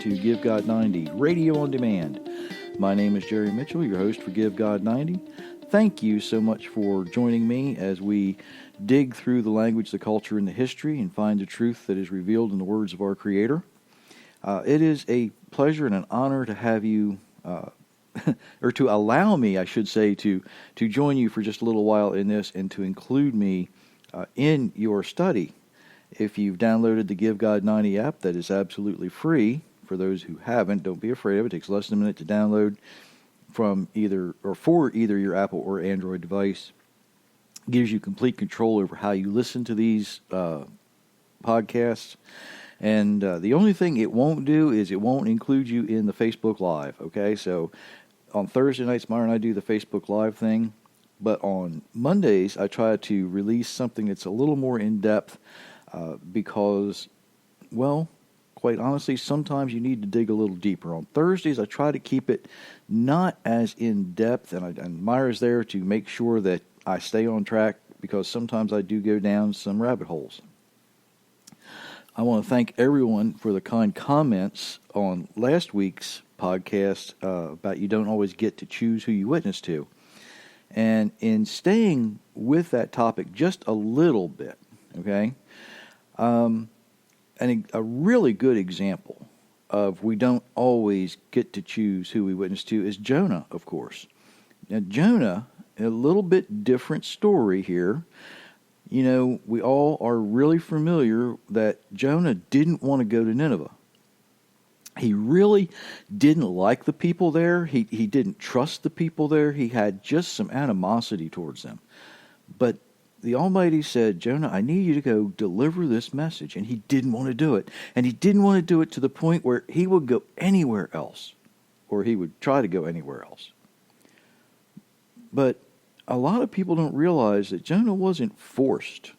to Give God 90, Radio on Demand. My name is Jerry Mitchell, your host for Give God 90. Thank you so much for joining me as we dig through the language, the culture, and the history and find the truth that is revealed in the words of our Creator. It is a pleasure and an honor to have you, or to allow me, I should say, to join you for just a little while in this and to include me in your study. If you've downloaded the Give God 90 app, that is absolutely free. For those who haven't, don't be afraid of it. It takes less than a minute to download from either or for either your Apple or Android device. It gives you complete control over how you listen to these podcasts. And the only thing it won't do is it won't include you in the Facebook Live. Okay, so on Thursday nights, Myra and I do the Facebook Live thing. But on Mondays, I try to release something that's a little more in-depth because, well, quite honestly, sometimes you need to dig a little deeper. On Thursdays, I try to keep it not as in-depth, and Myra's there to make sure that I stay on track because sometimes I do go down some rabbit holes. I want to thank everyone for the kind comments on last week's podcast about you don't always get to choose who you witness to. And in staying with that topic just a little bit, okay, and a really good example of we don't always get to choose who we witness to is Jonah, of course. Now, Jonah, a little bit different story here. You know, we all are really familiar that Jonah didn't want to go to Nineveh. He really didn't like the people there. He didn't trust the people there. He had just some animosity towards them. But the Almighty said, Jonah, I need you to go deliver this message. And he didn't want to do it. And he didn't want to do it to the point where he would go anywhere else. Or he would try to go anywhere else. But a lot of people don't realize that Jonah wasn't forced.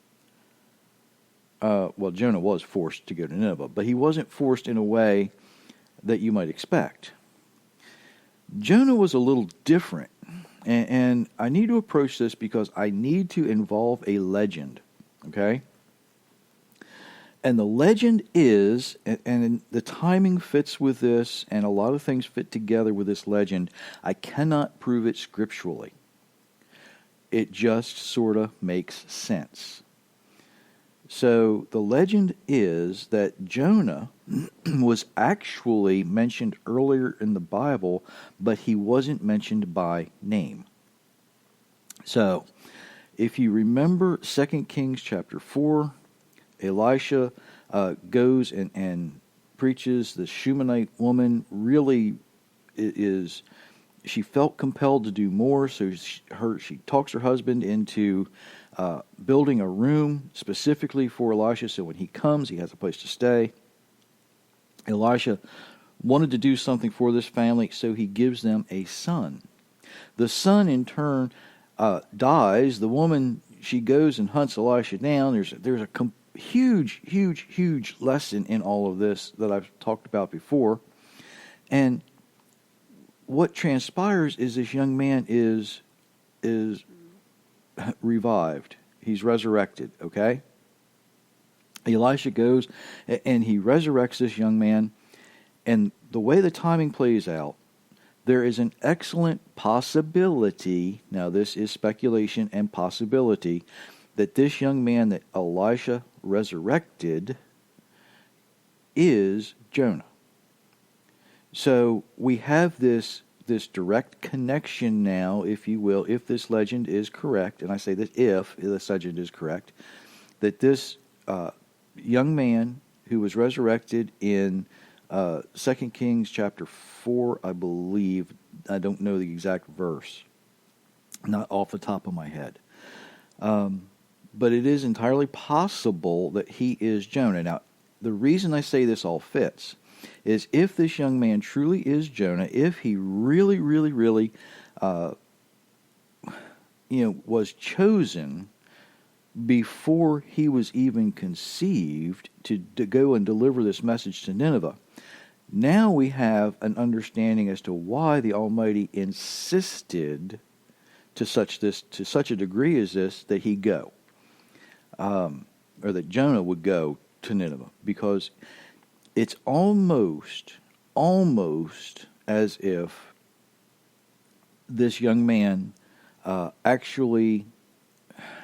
Well, Jonah was forced to go to Nineveh. But he wasn't forced in a way that you might expect. Jonah was a little different. And I need to approach this because I need to involve a legend, okay? And the legend is, and the timing fits with this, and a lot of things fit together with this legend. I cannot prove it scripturally. It just sort of makes sense. So the legend is that Jonah was actually mentioned earlier in the Bible, but he wasn't mentioned by name. So if you remember 2 Kings chapter 4, Elisha goes and preaches. The Shunammite woman really is, she felt compelled to do more, so she talks her husband into building a room specifically for Elisha, so when he comes, he has a place to stay. Elisha wanted to do something for this family, so he gives them a son. The son, in turn, dies. The woman, she goes and hunts Elisha down. There's a huge lesson in all of this that I've talked about before. And what transpires is this young man is revived. He's resurrected, okay? Elisha goes and he resurrects this young man, and the way the timing plays out, there is an excellent possibility, now this is speculation and possibility, that this young man that Elisha resurrected is Jonah. So we have this direct connection now, if you will, if this legend is correct, and I say that if this legend is correct, that this young man who was resurrected in 2 Kings chapter 4, I believe, I don't know the exact verse, not off the top of my head, but it is entirely possible that he is Jonah. Now, the reason I say this all fits is if this young man truly is Jonah, if he really was chosen before he was even conceived to go and deliver this message to Nineveh, now we have an understanding as to why the Almighty insisted to such a degree as this that he go, or that Jonah would go to Nineveh, because it's almost almost as if this young man actually,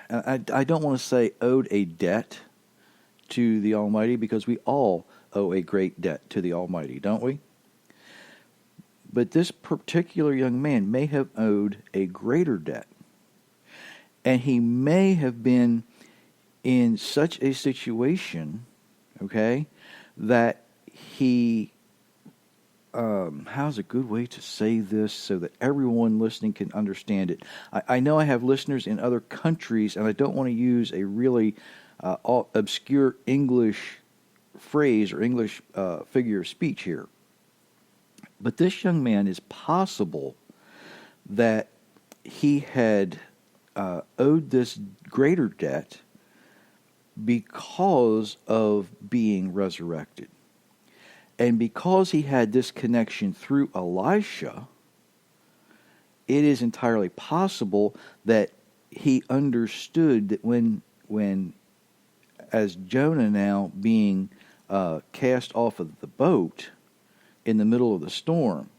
I don't want to say owed a debt to the Almighty, because we all owe a great debt to the Almighty, don't we? But this particular young man may have owed a greater debt. And he may have been in such a situation, okay, that he, how's a good way to say this so that everyone listening can understand it? I know I have listeners in other countries, and I don't want to use a really obscure English phrase or English figure of speech here. But this young man, is possible that he had owed this greater debt because of being resurrected. And because he had this connection through Elisha, it is entirely possible that he understood that when as Jonah now being cast off of the boat in the middle of the storm,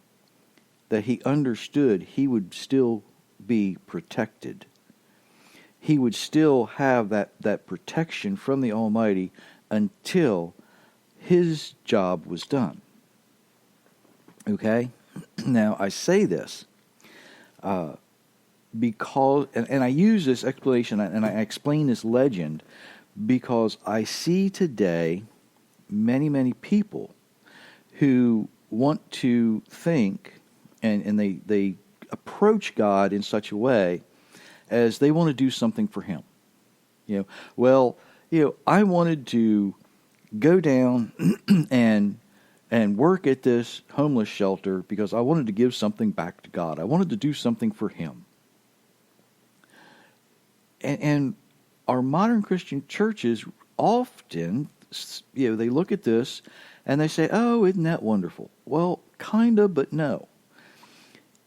that he understood he would still be protected. He would still have that protection from the Almighty until his job was done. Okay? Now, I say this because, and I use this explanation, and I explain this legend because I see today many people who want to think, and they approach God in such a way as they want to do something for Him. I wanted to go down and work at this homeless shelter because I wanted to give something back to God. I wanted to do something for Him. And our modern Christian churches often, they look at this and they say, "Oh, isn't that wonderful?" Well, kind of, but no.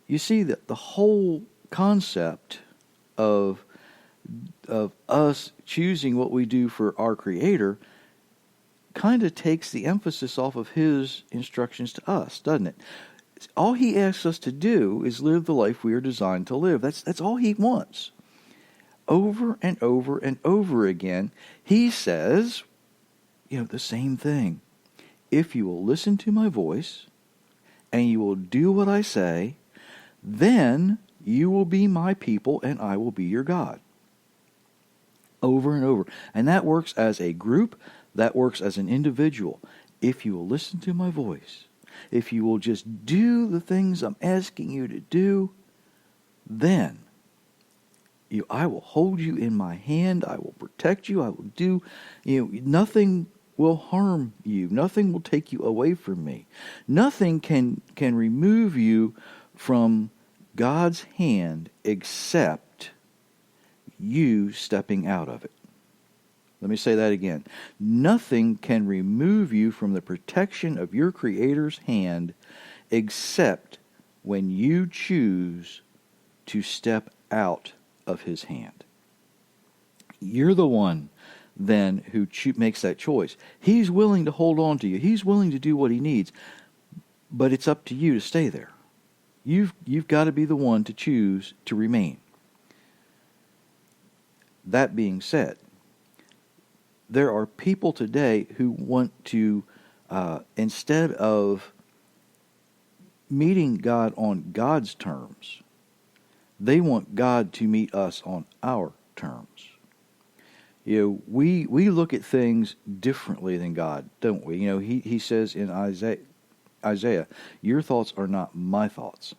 You see, that the whole concept of us choosing what we do for our Creator kind of takes the emphasis off of His instructions to us, doesn't it? All He asks us to do is live the life we are designed to live. That's all He wants. Over and over and over again, He says, the same thing. If you will listen to my voice and you will do what I say, then you will be my people and I will be your God. Over and over. And that works as a group. That works as an individual. If you will listen to my voice, if you will just do the things I'm asking you to do, then I will hold you in my hand. I will protect you. I will do, nothing will harm you. Nothing will take you away from me. Nothing can remove you from God's hand except you stepping out of it. Let me say that again. Nothing can remove you from the protection of your Creator's hand except when you choose to step out of His hand. You're the one then who makes that choice. He's willing to hold on to you. He's willing to do what He needs. But it's up to you to stay there. You've got to be the one to choose to remain. That being said, there are people today who want to, instead of meeting God on God's terms, they want God to meet us on our terms. We look at things differently than God, don't we? He says in Isaiah, your thoughts are not my thoughts.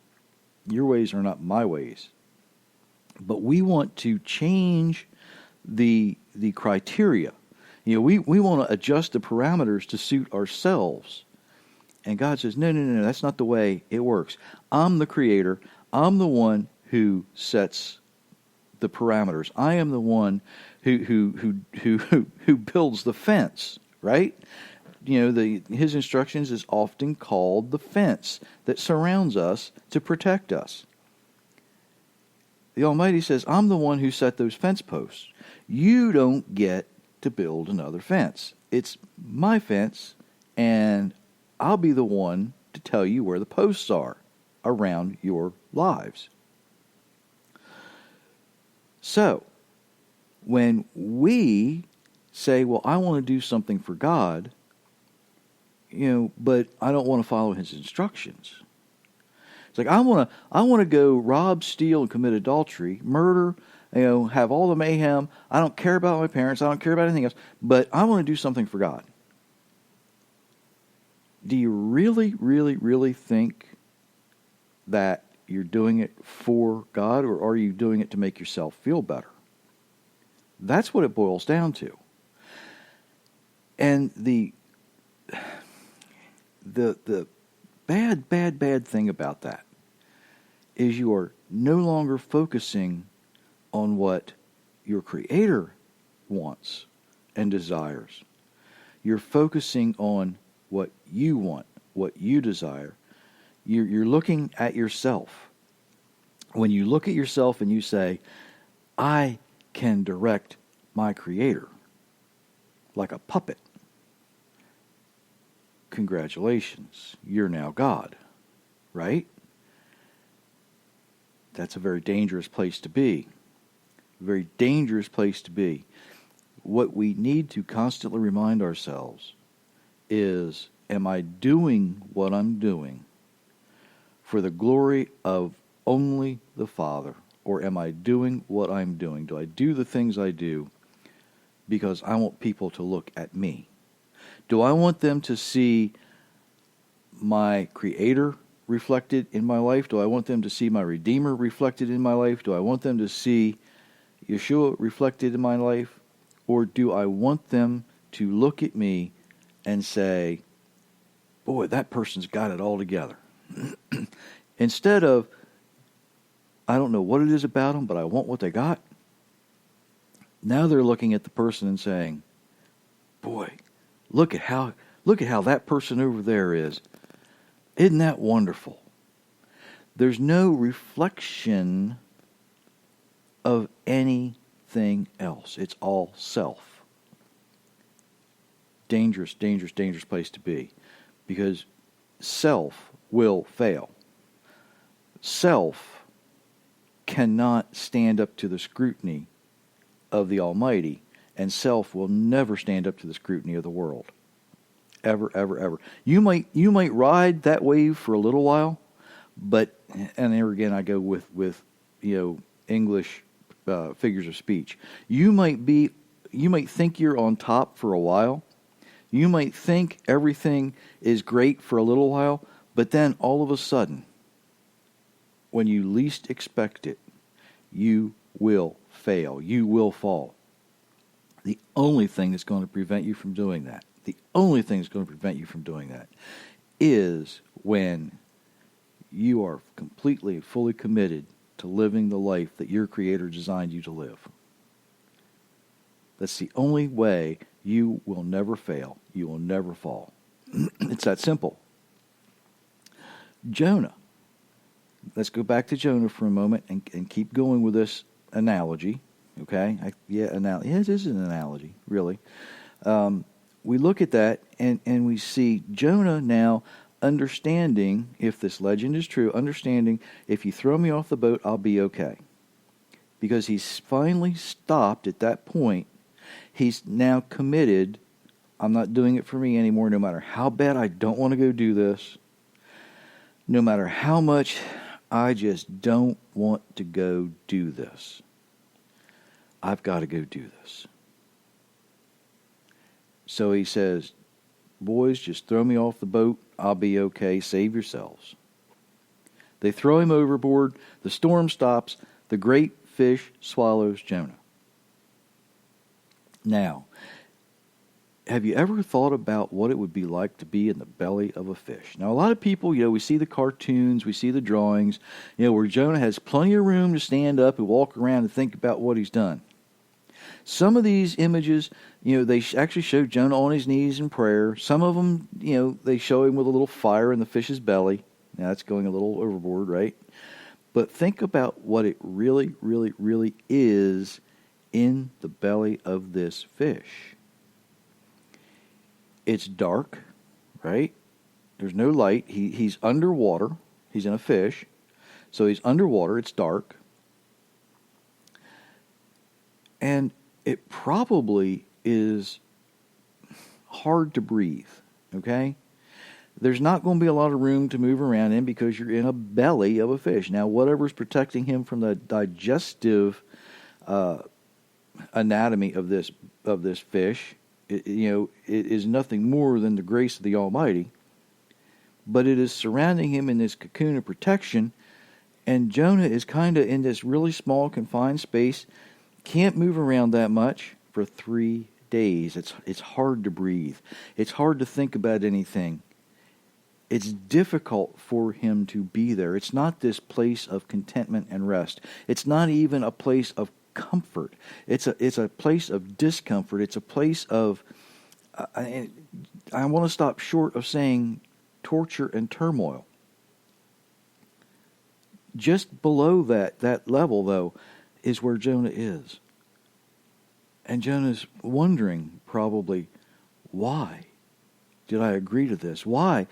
Your ways are not my ways. But we want to change the criteria. We want to adjust the parameters to suit ourselves. And God says, no, that's not the way it works. I'm the Creator. I'm the one who sets the parameters. I am the one who builds the fence, right? His instructions is often called the fence that surrounds us to protect us. The Almighty says, I'm the one who set those fence posts. You don't get to build another fence. It's my fence, and I'll be the one to tell you where the posts are around your lives. So, when we say, well, I want to do something for God, but I don't want to follow his instructions. It's like, I want to go rob, steal, and commit adultery, murder, have all the mayhem. I don't care about my parents. I don't care about anything else, but I want to do something for God. Do you really, really, really think that you're doing it for God, or are you doing it to make yourself feel better? That's what it boils down to. And the bad thing about that is you are no longer focusing on what your Creator wants and desires. You're focusing on what you want, what you desire. You're looking at yourself. When you look at yourself and you say, I can direct my Creator like a puppet, congratulations, you're now God, right? That's a very dangerous place to be. A very dangerous place to be. What we need to constantly remind ourselves is, am I doing what I'm doing for the glory of only the Father? Or am I doing what I'm doing? Do I do the things I do because I want people to look at me? Do I want them to see my Creator reflected in my life? Do I want them to see my Redeemer reflected in my life? Do I want them to see Yeshua reflected in my life? Or do I want them to look at me and say, boy, that person's got it all together? Instead of, I don't know what it is about them, but I want what they got. Now they're looking at the person and saying, boy, look at how that person over there is. Isn't that wonderful? There's no reflection of anything else. It's all self. Dangerous, dangerous, dangerous place to be. Because self will fail. Self cannot stand up to the scrutiny of the Almighty, and self will never stand up to the scrutiny of the world. Ever, ever, ever. You might ride that wave for a little while, but, and there again I go with English figures of speech. You might think you're on top for a while. You might think everything is great for a little while, but then all of a sudden, when you least expect it, you will fail. You will fall. The only thing that's going to prevent you from doing that, is when you are completely, fully committed to living the life that your Creator designed you to live. That's the only way you will never fail. You will never fall. It's that simple. Jonah. Let's go back to Jonah for a moment and keep going with this analogy. Okay? It is an analogy, really. We look at that and we see Jonah now understanding, if this legend is true, understanding, if you throw me off the boat, I'll be okay. Because he's finally stopped at that point. He's now committed. I'm not doing it for me anymore, no matter how bad I don't want to go do this. No matter how much I just don't want to go do this. I've got to go do this. So he says, boys, just throw me off the boat. I'll be okay. Save yourselves. They throw him overboard. The storm stops. The great fish swallows Jonah. Now, have you ever thought about what it would be like to be in the belly of a fish? Now, a lot of people, we see the cartoons, we see the drawings, where Jonah has plenty of room to stand up and walk around and think about what he's done. Some of these images, they actually show Jonah on his knees in prayer. Some of them, they show him with a little fire in the fish's belly. Now, that's going a little overboard, right? But think about what it really, really, really is in the belly of this fish. It's dark, right? There's no light. He's underwater. He's in a fish. So he's underwater. It's dark. And it probably is hard to breathe, okay? There's not going to be a lot of room to move around in because you're in a belly of a fish. Now, whatever's protecting him from the digestive anatomy of this fish, it is nothing more than the grace of the Almighty. But it is surrounding him in this cocoon of protection, and Jonah is kind of in this really small, confined space, can't move around that much for 3 days. It's hard to breathe. It's hard to think about anything. It's difficult for him to be there. It's not this place of contentment and rest. It's not even a place of comfort. It's a place of discomfort. It's a place of, I want to stop short of saying torture and turmoil. Just below that level, though, is where Jonah is. And Jonah's wondering probably, why did I agree to this? Why?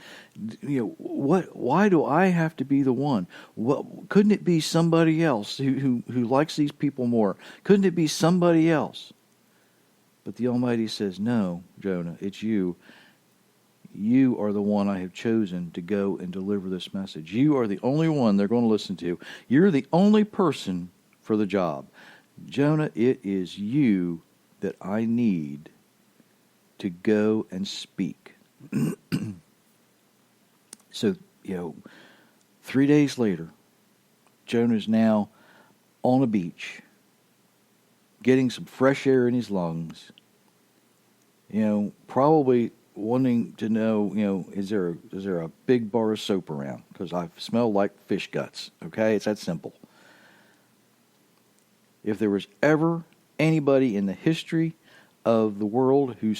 Why do I have to be the one? Couldn't it be somebody else who likes these people more? Couldn't it be somebody else? But the Almighty says, no, Jonah, it's you. You are the one I have chosen to go and deliver this message. You are the only one they're going to listen to. You're the only person for the job. Jonah, it is you that I need to go and speak. So, 3 days later, Jonah's now on a beach, getting some fresh air in his lungs, probably wanting to know, is there a big bar of soap around? Because I smell like fish guts, okay? It's that simple. If there was ever anybody in the history of the world who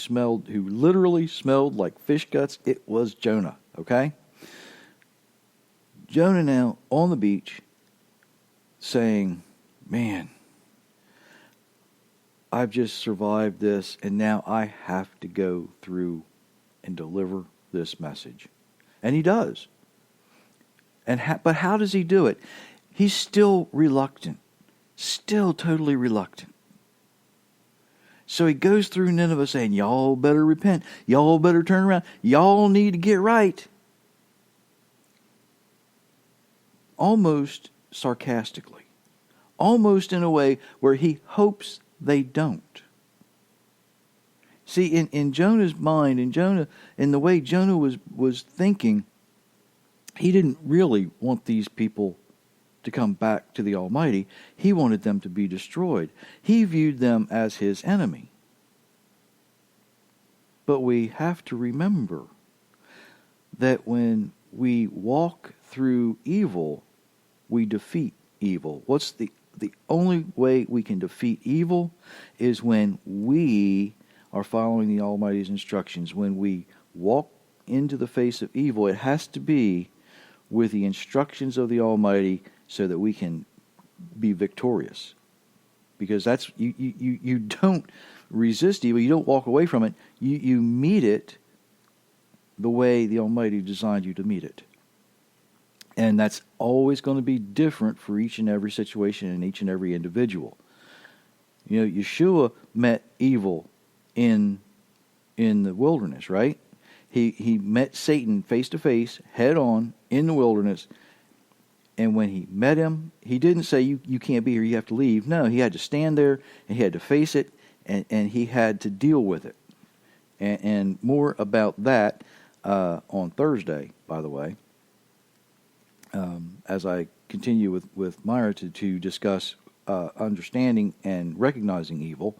literally smelled like fish guts, it was Jonah, okay? Jonah now on the beach saying, man, I've just survived this, and now I have to go through and deliver this message. And he does. But how does he do it? He's still reluctant. Still totally reluctant. So he goes through Nineveh saying, y'all better repent. Y'all better turn around. Y'all need to get right. Almost sarcastically. Almost in a way where he hopes they don't. See, in Jonah's mind, in the way Jonah was thinking, he didn't really want these people to come back to the Almighty. He wanted them to be destroyed. He viewed them as his enemy. But we have to remember that when we walk through evil, we defeat evil. What's the only way we can defeat evil is when we are following the Almighty's instructions. When we walk into the face of evil, it has to be with the instructions of the Almighty so that we can be victorious. Because that's you don't resist evil, you don't walk away from it, you meet it the way the Almighty designed you to meet it. And that's always going to be different for each and every situation and each and every individual. Yeshua met evil in the wilderness, right? He met Satan face to face, head on, in the wilderness. And when he met him, he didn't say, you can't be here, you have to leave. No, he had to stand there, and he had to face it, and he had to deal with it. And more about that on Thursday, by the way, as I continue with Myra to discuss understanding and recognizing evil.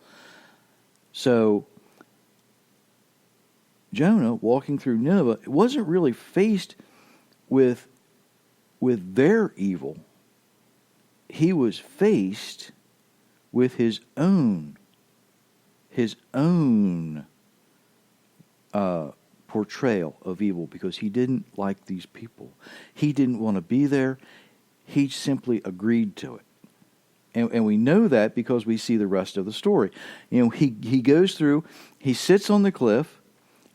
So, Jonah, walking through Nineveh, wasn't really faced with their evil. He was faced with his own portrayal of evil, because he didn't like these people. He didn't want to be there. He simply agreed to it. And we know that because we see the rest of the story. He goes through, he sits on the cliff,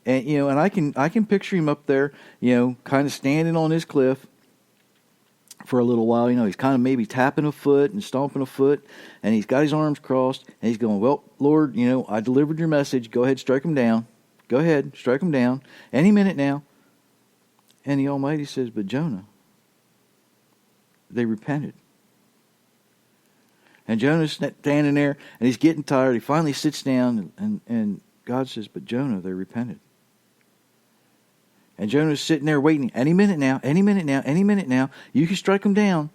And and I can picture him up there, kind of standing on his cliff for a little while. He's kind of maybe tapping a foot and stomping a foot, and he's got his arms crossed, and he's going, well, Lord, I delivered your message. Go ahead, strike him down. Go ahead, strike him down. Any minute now. And the Almighty says, but Jonah, they repented. And Jonah's standing there, and he's getting tired. He finally sits down, and God says, but Jonah, they repented. And Jonah's sitting there waiting. Any minute now, any minute now, any minute now. You can strike them down.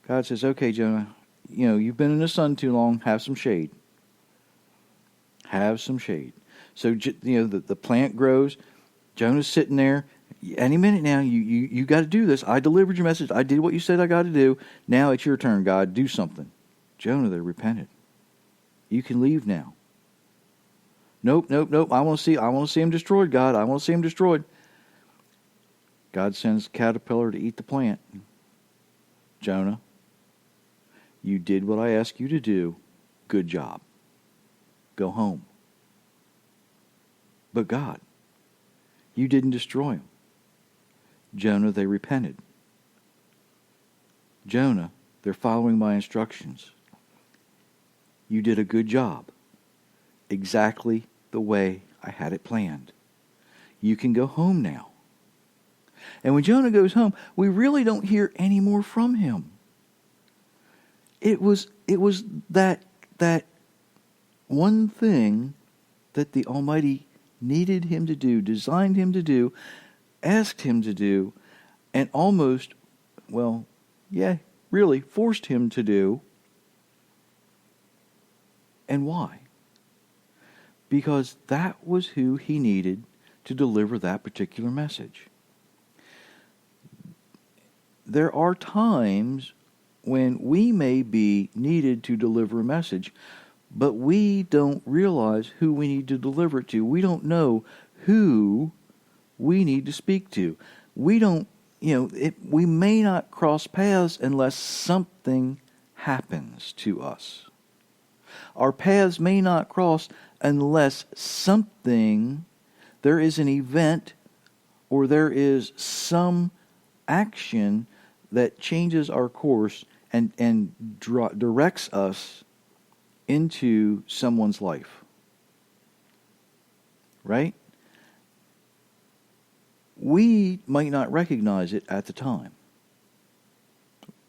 God says, okay, Jonah, you've been in the sun too long. Have some shade. Have some shade. So, the plant grows. Jonah's sitting there. Any minute now, you got to do this. I delivered your message. I did what you said I got to do. Now it's your turn, God. Do something. Jonah, they repented. You can leave now. Nope. I want to see him destroyed, God. I want to see him destroyed. God sends a caterpillar to eat the plant. Jonah, you did what I asked you to do. Good job. Go home. But God, you didn't destroy him. Jonah, they repented. Jonah, they're following my instructions. You did a good job. Exactly the way I had it planned. You can go home now. And when Jonah goes home, we really don't hear any more from him. It was that one thing that the Almighty needed him to do, designed him to do, asked him to do, and almost, really forced him to do. And why? Because that was who he needed to deliver that particular message. There are times when we may be needed to deliver a message, but we don't realize who we need to deliver it to. We don't know who we need to speak to. We don't, we may not cross paths unless something happens to us. Our paths may not cross unless there is an event or there is some action that changes our course and directs us into someone's life. Right? We might not recognize it at the time.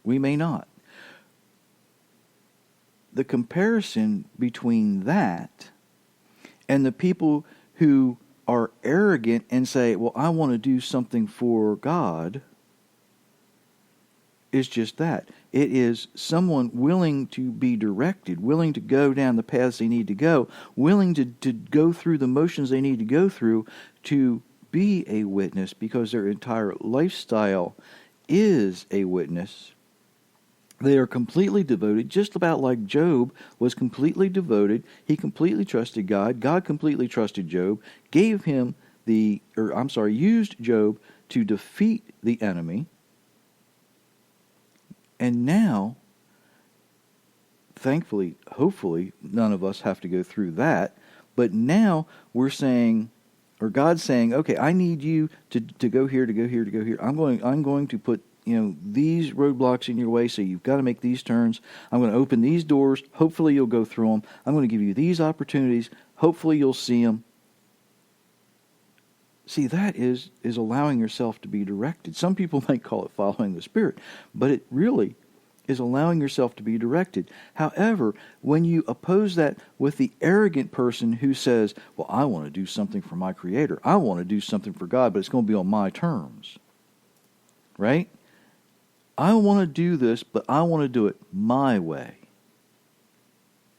We may not. The comparison between that and the people who are arrogant and say, well, I want to do something for God, is just that. It is someone willing to be directed, willing to go down the paths they need to go, willing to go through the motions they need to go through to be a witness, because their entire lifestyle is a witness. They are completely devoted, just about like Job was completely devoted. He completely trusted God. God completely trusted Job, used Job to defeat the enemy. And now, thankfully, hopefully, none of us have to go through that. But now we're saying, or God's saying, okay, I need you to go here, to go here, to go here. I'm going to put these roadblocks in your way, so you've got to make these turns. I'm going to open these doors. Hopefully you'll go through them. I'm going to give you these opportunities. Hopefully you'll see them. See, that is allowing yourself to be directed. Some people might call it following the Spirit, but it really is allowing yourself to be directed. However, when you oppose that with the arrogant person who says, well, I want to do something for my Creator. I want to do something for God, but it's going to be on my terms. Right? I want to do this, but I want to do it my way.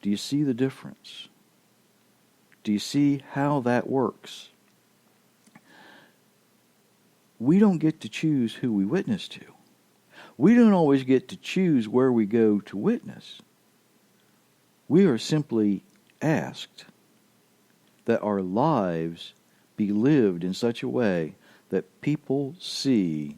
Do you see the difference? Do you see how that works? We don't get to choose who we witness to. We don't always get to choose where we go to witness. We are simply asked that our lives be lived in such a way that people see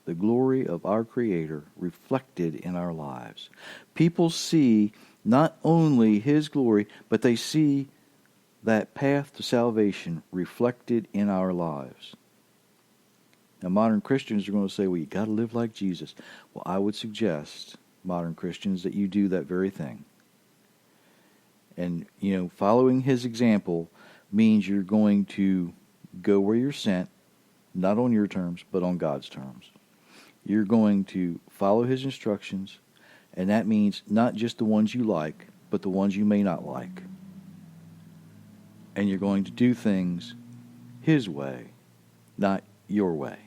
the glory of our Creator reflected in our lives. People see not only His glory, but they see that path to salvation reflected in our lives. Now, modern Christians are going to say, well, you got to live like Jesus. Well, I would suggest, modern Christians, that you do that very thing. And, following his example means you're going to go where you're sent, not on your terms, but on God's terms. You're going to follow his instructions, and that means not just the ones you like, but the ones you may not like. And you're going to do things his way, not your way.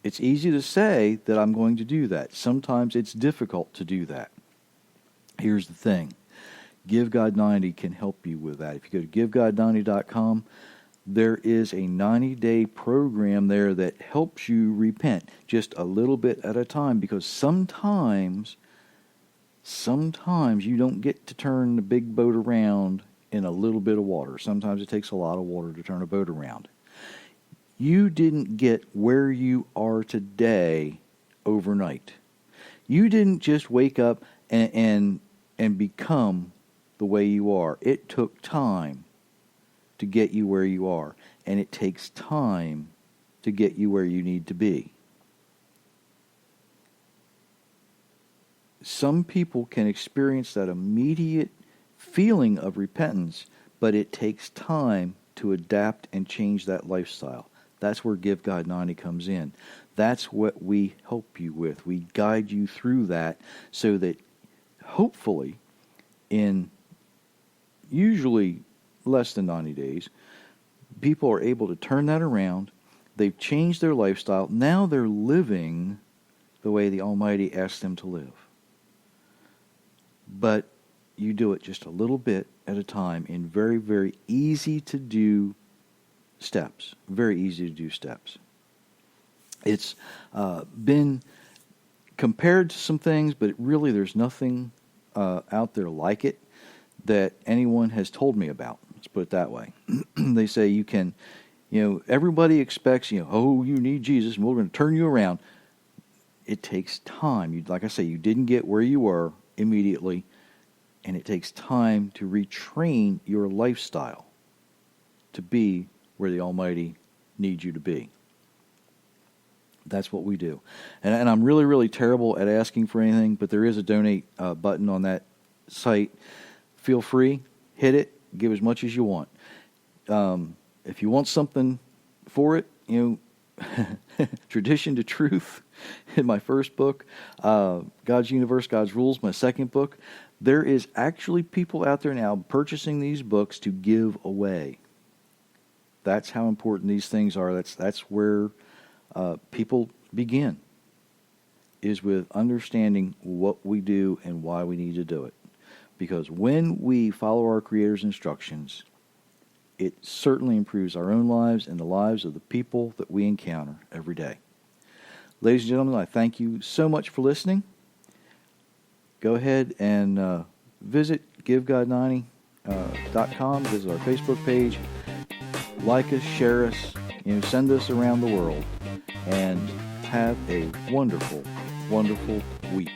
It's easy to say that I'm going to do that. Sometimes it's difficult to do that. Here's the thing. Give God 90 can help you with that. If you go to givegod90.com, there is a 90-day program there that helps you repent just a little bit at a time, because sometimes you don't get to turn the big boat around in a little bit of water. Sometimes it takes a lot of water to turn a boat around. You didn't get where you are today overnight. You didn't just wake up and become the way you are. It took time to get you where you are, and it takes time to get you where you need to be. Some people can experience that immediate feeling of repentance, but it takes time to adapt and change that lifestyle. That's where Give God 90 comes in. That's what we help you with. We guide you through that so that hopefully in usually less than 90 days, people are able to turn that around. They've changed their lifestyle. Now they're living the way the Almighty asked them to live. But you do it just a little bit at a time in very, very easy to do steps. Very easy to do steps. It's been compared to some things, but really there's nothing out there like it that anyone has told me about. Let's put it that way. They say you can, everybody expects, you need Jesus and we're going to turn you around. It takes time. Like I say, you didn't get where you were immediately, and it takes time to retrain your lifestyle to be where the Almighty needs you to be. That's what we do. And I'm really, really terrible at asking for anything, but there is a donate button on that site. Feel free, hit it, give as much as you want. If you want something for it, Tradition to Truth in my first book, God's Universe, God's Rules, my second book, there is actually people out there now purchasing these books to give away. That's how important these things are. That's where people begin, is with understanding what we do and why we need to do it. Because when we follow our Creator's instructions, it certainly improves our own lives and the lives of the people that we encounter every day. Ladies and gentlemen, I thank you so much for listening. Go ahead and visit givegod90.com. Visit our Facebook page. Like us, share us, send us around the world. And have a wonderful, wonderful week.